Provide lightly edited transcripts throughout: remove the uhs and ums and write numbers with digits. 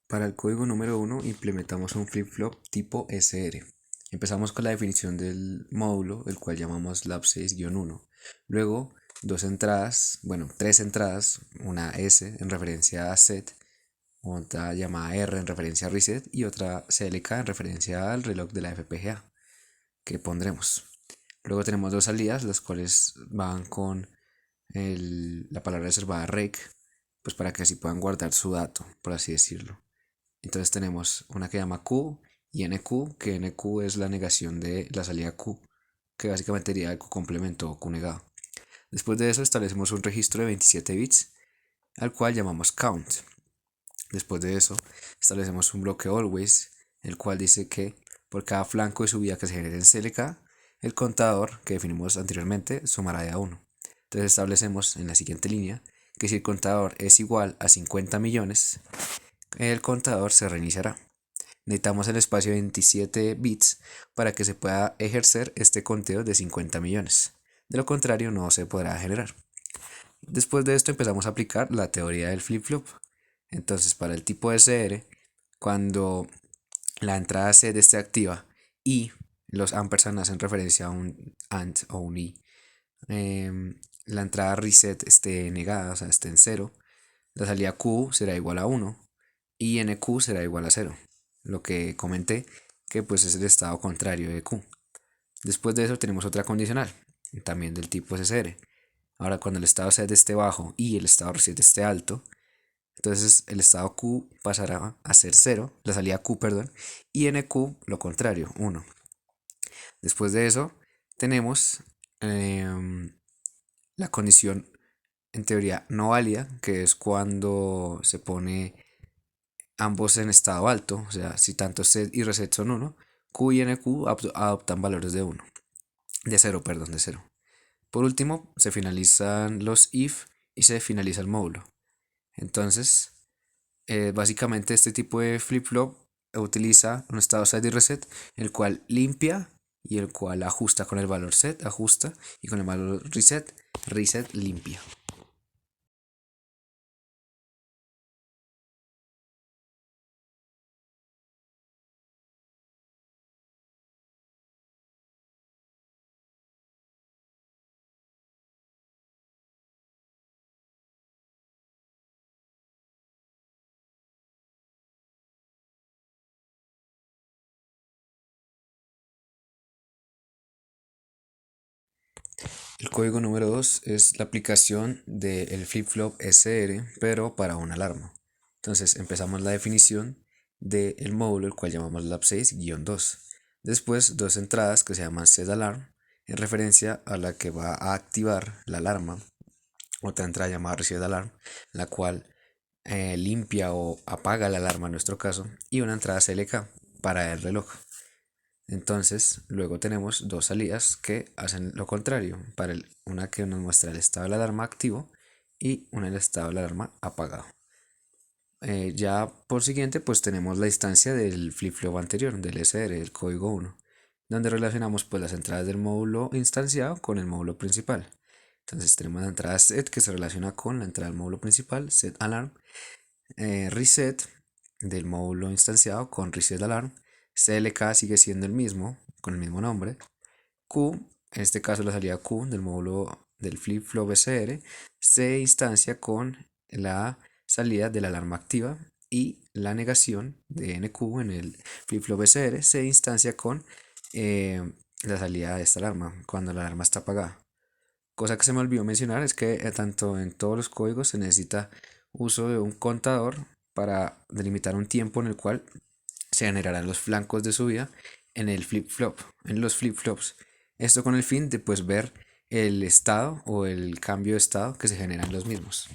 Para el código número 1 implementamos un flip-flop tipo SR. Empezamos con la definición del módulo, el cual llamamos lab6-1. Luego, tres entradas, una S en referencia a set, otra llamada R en referencia a reset y otra CLK en referencia al reloj de la FPGA que pondremos. Luego tenemos dos salidas, las cuales van con la palabra reservada rec, pues para que así puedan guardar su dato, por así decirlo. Entonces tenemos una que llama Q y NQ, que NQ es la negación de la salida Q, que básicamente sería el Q complemento o Q negado. Después de eso establecemos un registro de 27 bits, al cual llamamos count. Después de eso establecemos un bloque always, el cual dice que por cada flanco de subida que se genere en CLK, el contador que definimos anteriormente sumará de a 1. Entonces establecemos en la siguiente línea que si el contador es igual a 50 millones, el contador se reiniciará. Necesitamos el espacio de 27 bits para que se pueda ejercer este conteo de 50 millones. De lo contrario, no se podrá generar. Después de esto empezamos a aplicar la teoría del flip-flop. Entonces, para el tipo SR, cuando la entrada set esté activa y los ampersand hacen referencia a un AND o un I, la entrada reset esté negada, o sea, esté en 0, la salida Q será igual a 1 y NQ será igual a 0. Lo que comenté que pues es el estado contrario de Q. Después de eso tenemos otra condicional, también del tipo SSR. Ahora cuando el estado set esté bajo y el estado reset esté alto, entonces el estado Q pasará a ser 0, la salida Q, perdón, y NQ lo contrario, 1. Después de eso tenemos la condición en teoría no válida, que es cuando se pone ambos en estado alto, o sea, si tanto set y reset son 1, Q y NQ adoptan valores de 1, de 0, perdón, de 0. Por último, se finalizan los if y se finaliza el módulo. Entonces, básicamente este tipo de flip-flop utiliza un estado set y reset, el cual limpia y el cual ajusta con el valor set, ajusta, y con el valor reset, reset limpia. El código número 2 es la aplicación del flip-flop SR, pero para una alarma. Entonces empezamos la definición del módulo, el cual llamamos lab6-2. Después dos entradas que se llaman setAlarm, en referencia a la que va a activar la alarma. Otra entrada llamada resetAlarm, la cual limpia o apaga la alarma en nuestro caso. Y una entrada CLK para el reloj. Entonces, luego tenemos dos salidas que hacen lo contrario, una que nos muestra el estado de la alarma activo y una el estado de la alarma apagado. Ya por siguiente, pues tenemos la instancia del flip-flop anterior, del SR, del código 1, donde relacionamos pues las entradas del módulo instanciado con el módulo principal. Entonces tenemos la entrada set que se relaciona con la entrada del módulo principal, set alarm, reset del módulo instanciado con reset alarm, CLK sigue siendo el mismo, con el mismo nombre, Q, en este caso la salida Q del módulo del flip-flop SR, se instancia con la salida de la alarma activa y la negación de NQ en el flip-flop SR se instancia con la salida de esta alarma cuando la alarma está apagada. Cosa que se me olvidó mencionar es que tanto en todos los códigos se necesita uso de un contador para delimitar un tiempo en el cual se generarán los flancos de subida en el flip-flop, en los flip-flops. Esto con el fin de pues ver el estado o el cambio de estado que se genera en los mismos.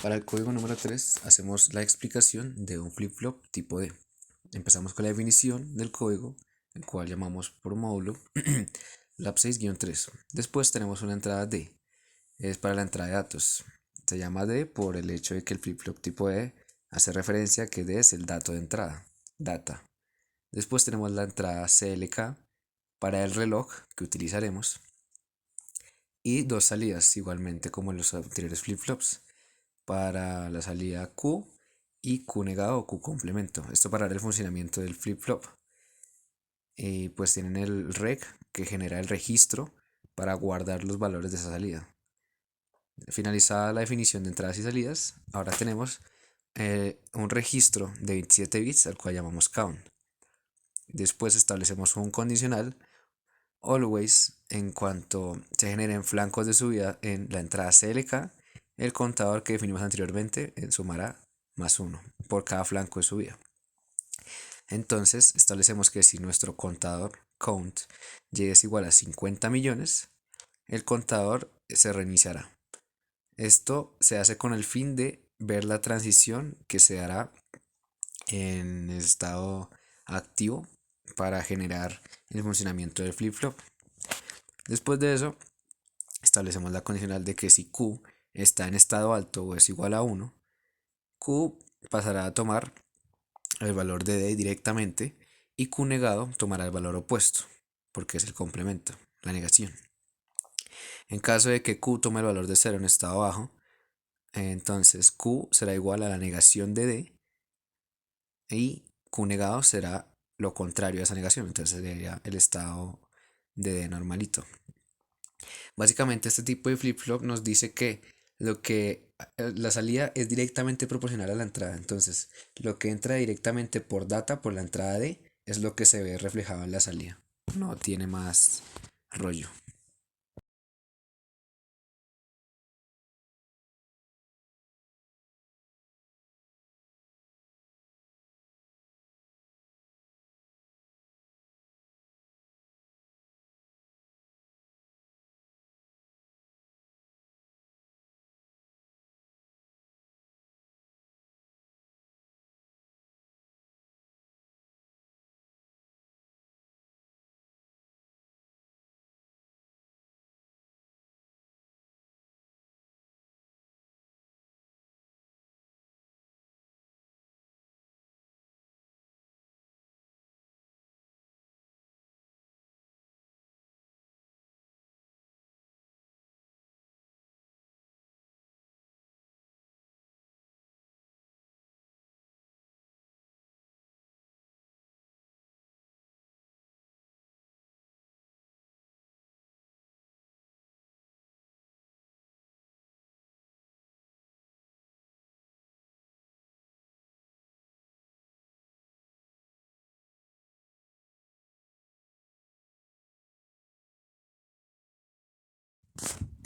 Para el código número 3 hacemos la explicación de un flip-flop tipo D. Empezamos con la definición del código, el cual llamamos por módulo lap 6-3. Después tenemos una entrada D, es para la entrada de datos. Se llama D por el hecho de que el flip-flop tipo E hace referencia a que D es el dato de entrada, data. Después tenemos la entrada CLK para el reloj que utilizaremos y dos salidas igualmente como en los anteriores flip-flops para la salida Q y Q negado o Q complemento. Esto para dar el funcionamiento del flip-flop. Y pues tienen el reg que genera el registro para guardar los valores de esa salida. Finalizada la definición de entradas y salidas, ahora tenemos un registro de 27 bits al cual llamamos count. Después establecemos un condicional always en cuanto se generen flancos de subida en la entrada CLK, el contador que definimos anteriormente sumará +1 por cada flanco de subida. Entonces establecemos que si nuestro contador count es igual a 50 millones, el contador se reiniciará. Esto se hace con el fin de ver la transición que se dará en estado activo para generar el funcionamiento del flip-flop. Después de eso, establecemos la condicional de que si Q está en estado alto o es igual a 1, Q pasará a tomar el valor de D directamente y Q negado tomará el valor opuesto, porque es el complemento, la negación. En caso de que Q tome el valor de 0 en estado bajo, entonces Q será igual a la negación de D y Q negado será lo contrario a esa negación, entonces sería el estado de D normalito. Básicamente este tipo de flip-flop nos dice que la salida es directamente proporcional a la entrada, entonces lo que entra directamente por data, por la entrada D, es lo que se ve reflejado en la salida, no tiene más rollo.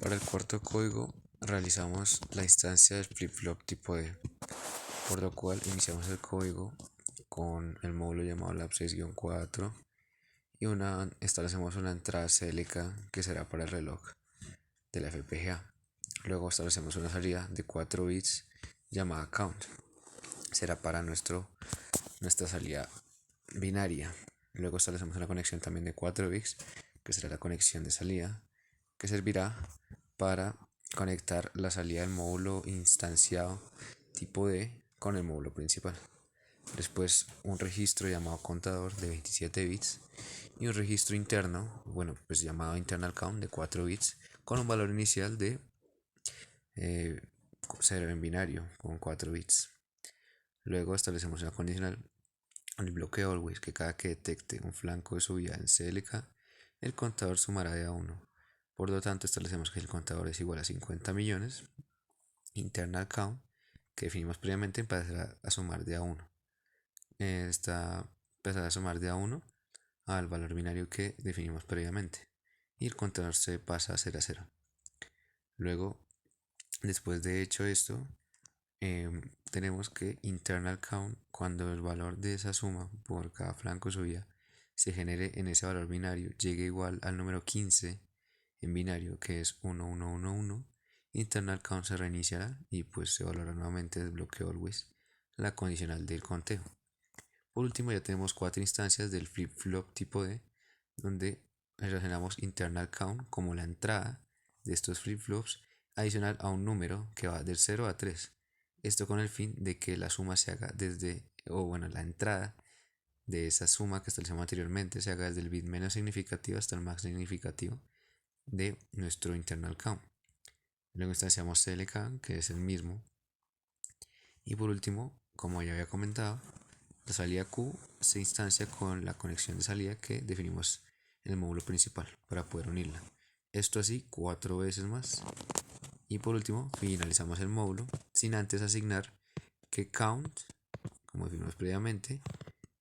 Para el cuarto código realizamos la instancia del flip-flop tipo D, por lo cual iniciamos el código con el módulo llamado lab6-4 y establecemos una entrada CLK que será para el reloj de la FPGA. Luego establecemos una salida de 4 bits llamada count, será para nuestra salida binaria. Luego establecemos una conexión también de 4 bits que será la conexión de salida, que servirá para conectar la salida del módulo instanciado tipo D con el módulo principal. Después un registro llamado contador de 27 bits y un registro interno, pues llamado internal count de 4 bits con un valor inicial de 0 en binario con 4 bits. Luego establecemos una condicional en el bloque always que cada que detecte un flanco de subida en CLK, el contador sumará de a 1. Por lo tanto, establecemos que el contador es igual a 50 millones. Internal count, que definimos previamente, empezará a sumar de a 1. Empezará a sumar de a 1 al valor binario que definimos previamente. Y el contador se pasa a 0 a 0. Luego, después de hecho esto, tenemos que internal count, cuando el valor de esa suma por cada flanco subida se genere en ese valor binario, llegue igual al número 15 en binario, que es 1111, internal count se reiniciará y pues se evaluará nuevamente desde bloque always la condicional del conteo. Por último, ya tenemos 4 instancias del flip-flop tipo D, donde relacionamos internal count como la entrada de estos flip-flops adicional a un número que va del 0 a 3. Esto con el fin de que la suma se haga desde, o bueno, la entrada de esa suma que establecimos anteriormente se haga desde el bit menos significativo hasta el más significativo de nuestro internal count. Luego instanciamos CLK, que es el mismo. Y por último, como ya había comentado, la salida Q se instancia con la conexión de salida que definimos en el módulo principal para poder unirla. Esto así 4 veces más. Y por último, finalizamos el módulo sin antes asignar que count, como definimos previamente,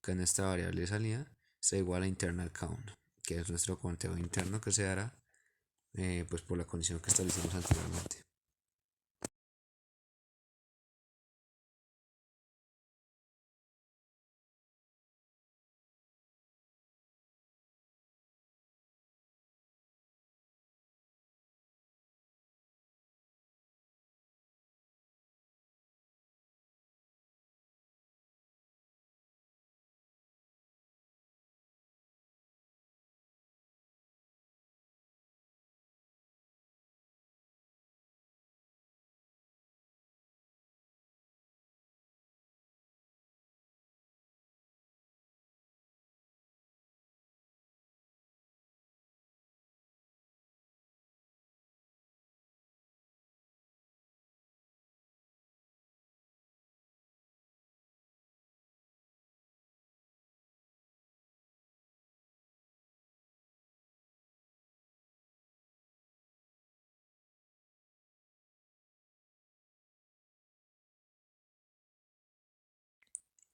que es nuestra variable de salida, sea igual a internal count, que es nuestro conteo interno que se hará pues por la condición que establecimos anteriormente.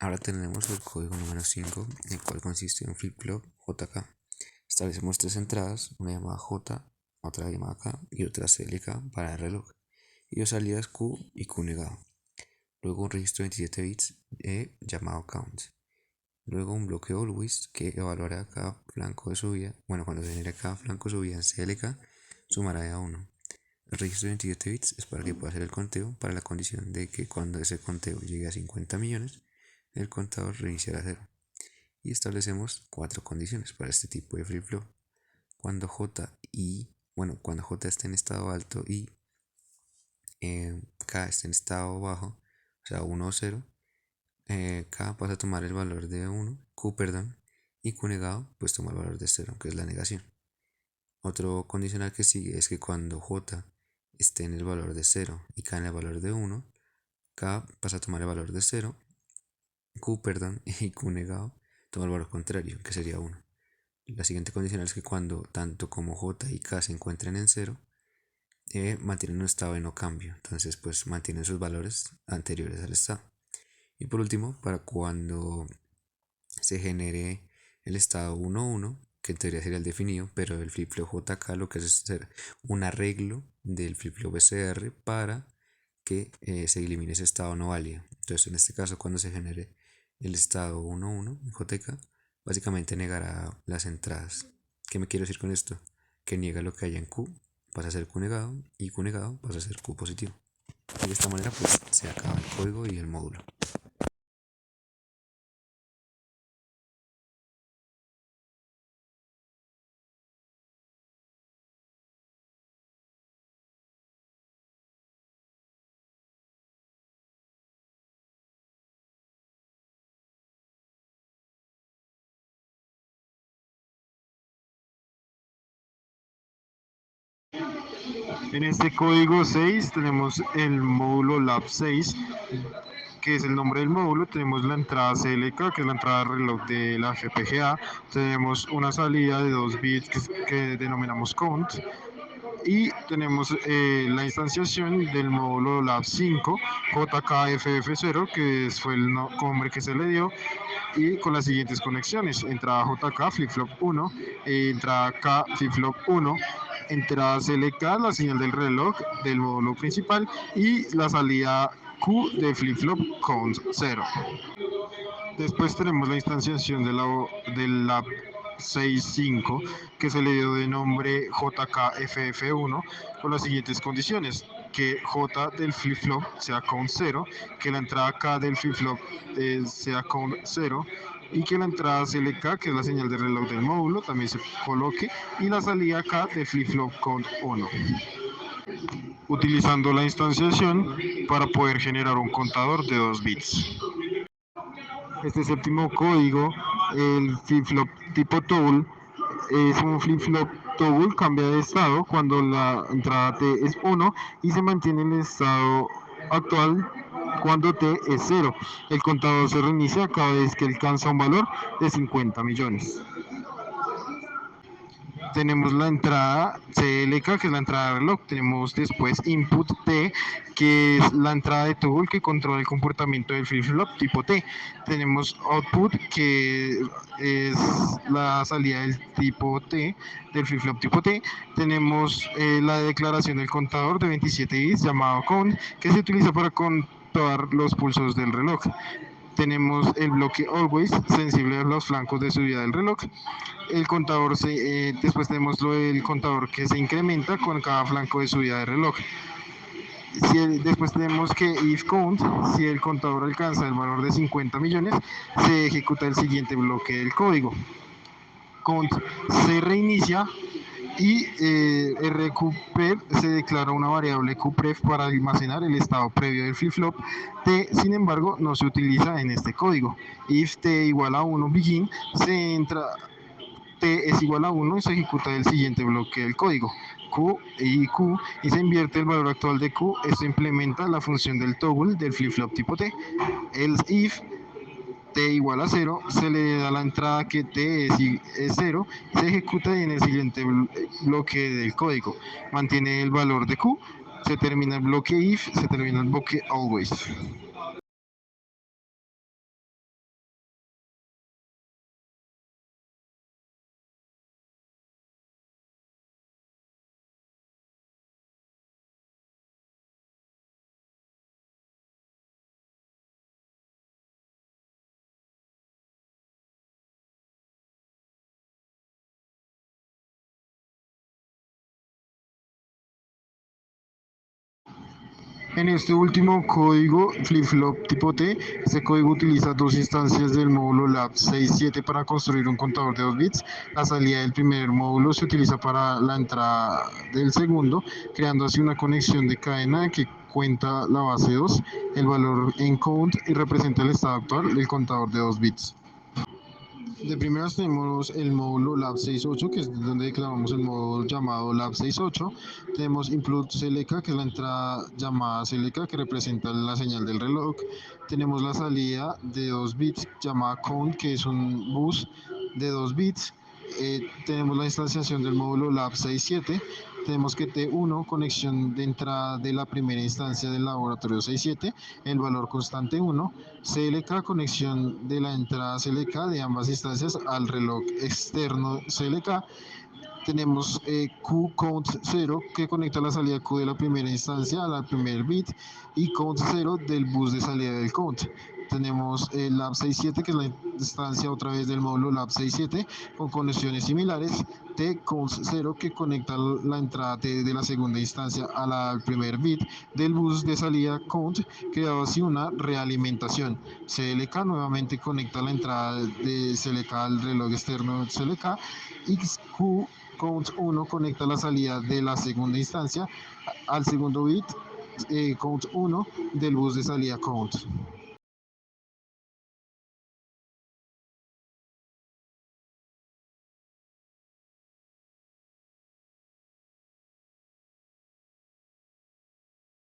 Ahora tenemos el código número 5, el cual consiste en flip-flop JK. Establecemos tres entradas, una llamada J, otra llamada K y otra CLK para el reloj, y dos salidas Q y Q negado. Luego un registro de 27 bits llamado count. Luego un bloque always que evaluará cada flanco de subida. Bueno, cuando se genere cada flanco de subida en CLK, sumará de a 1. El registro de 27 bits es para que pueda hacer el conteo para la condición de que cuando ese conteo llegue a 50 millones, el contador reiniciará a 0. Y establecemos cuatro condiciones para este tipo de flip-flop. Cuando cuando J esté en estado alto y K esté en estado bajo, o sea 1 o 0, K pasa a tomar el valor de 1, Q, perdón, y Q negado pues toma el valor de 0, que es la negación. Otro condicional que sigue es que cuando J esté en el valor de 0 y K en el valor de 1, K pasa a tomar el valor de 0, Q, perdón, y Q negado toma el valor contrario, que sería 1. La siguiente condicional es que cuando tanto como J y K se encuentren en 0, mantienen un estado de no cambio, entonces pues mantienen sus valores anteriores al estado. Y por último, para cuando se genere el estado 1-1, que en teoría sería el definido, pero el flip-flop JK lo que hace es hacer un arreglo del flip-flop SR para que se elimine ese estado no válido. Entonces, en este caso, cuando se genere el estado 1-1 en JK, básicamente negará las entradas. ¿Qué me quiero decir con esto? Que niega lo que haya en Q, pasa a ser Q negado, y Q negado pasa a ser Q positivo. Y de esta manera, pues se acaba el código y el módulo. En este código 6 tenemos el módulo Lab 6, que es el nombre del módulo. Tenemos la entrada CLK, que es la entrada de reloj de la FPGA. Tenemos una salida de 2 bits que denominamos count. Y tenemos la instanciación del módulo Lab 5 JKFF0, que fue el nombre que se le dio, y con las siguientes conexiones: entrada JK flip-flop 1, entrada K flip-flop 1, entrada CLK, la señal del reloj del módulo principal, y la salida Q de flip-flop count 0. Después tenemos la instanciación del lab 6.5, que se le dio de nombre JKFF1, con las siguientes condiciones: que J del flip-flop sea count 0, que la entrada K del flip-flop sea count 0, y que la entrada CLK, que es la señal de reloj del módulo, también se coloque, y la salida K de flip-flop count 1, utilizando la instanciación para poder generar un contador de 2 bits. Este séptimo código, el flip-flop tipo toggle, es un flip-flop toggle, cambia de estado cuando la entrada T es 1 y se mantiene en el estado actual cuando T es 0. El contador se reinicia cada vez que alcanza un valor de 50 millones. Tenemos la entrada CLK, que es la entrada de reloj. Tenemos después input T, que es la entrada de toggle que controla el comportamiento del flip-flop tipo T. Tenemos output, que es la salida del tipo T, del flip-flop tipo T. Tenemos la declaración del contador de 27 bits llamado count, que se utiliza para contar los pulsos del reloj. Tenemos el bloque always, sensible a los flancos de subida del reloj. El contador después tenemos el contador que se incrementa con cada flanco de subida del reloj. Después tenemos que if count, si el contador alcanza el valor de 50 millones, se ejecuta el siguiente bloque del código. Count se reinicia y RQPref se declara una variable QPref para almacenar el estado previo del flip-flop. T, sin embargo, no se utiliza en este código. If T igual a 1 begin, se entra T es igual a 1 y se ejecuta el siguiente bloque del código. Q y se invierte el valor actual de Q. Esto implementa la función del toggle del flip-flop tipo T. Else if T igual a 0, se le da la entrada que T es 0, se ejecuta y en el siguiente bloque del código mantiene el valor de Q, se termina el bloque if, se termina el bloque always. En este último código flip-flop tipo T, este código utiliza dos instancias del módulo lab 67 para construir un contador de 2 bits. La salida del primer módulo se utiliza para la entrada del segundo, creando así una conexión de cadena que cuenta la base 2, el valor en count y representa el estado actual del contador de 2 bits. De primeras tenemos el módulo Lab 68, que es donde declaramos el módulo llamado Lab 68. Tenemos Input CLK, que es la entrada llamada CLK, que representa la señal del reloj. Tenemos la salida de 2 bits llamada Count, que es un bus de 2 bits. Tenemos la instanciación del módulo Lab 67. Tenemos que T1, conexión de entrada de la primera instancia del laboratorio 67, el valor constante 1. CLK, conexión de la entrada CLK de ambas instancias al reloj externo CLK. Tenemos Q count 0, que conecta la salida Q de la primera instancia al primer bit, y count 0 del bus de salida del count. Tenemos el Lab 67, que es la instancia otra vez del módulo Lab 67 con conexiones similares. T count 0, que conecta la entrada T de la segunda instancia al primer bit del bus de salida count, creando así una realimentación. CLK nuevamente conecta la entrada de CLK al reloj externo CLK, y Q count 1 conecta la salida de la segunda instancia al segundo bit count 1 del bus de salida count.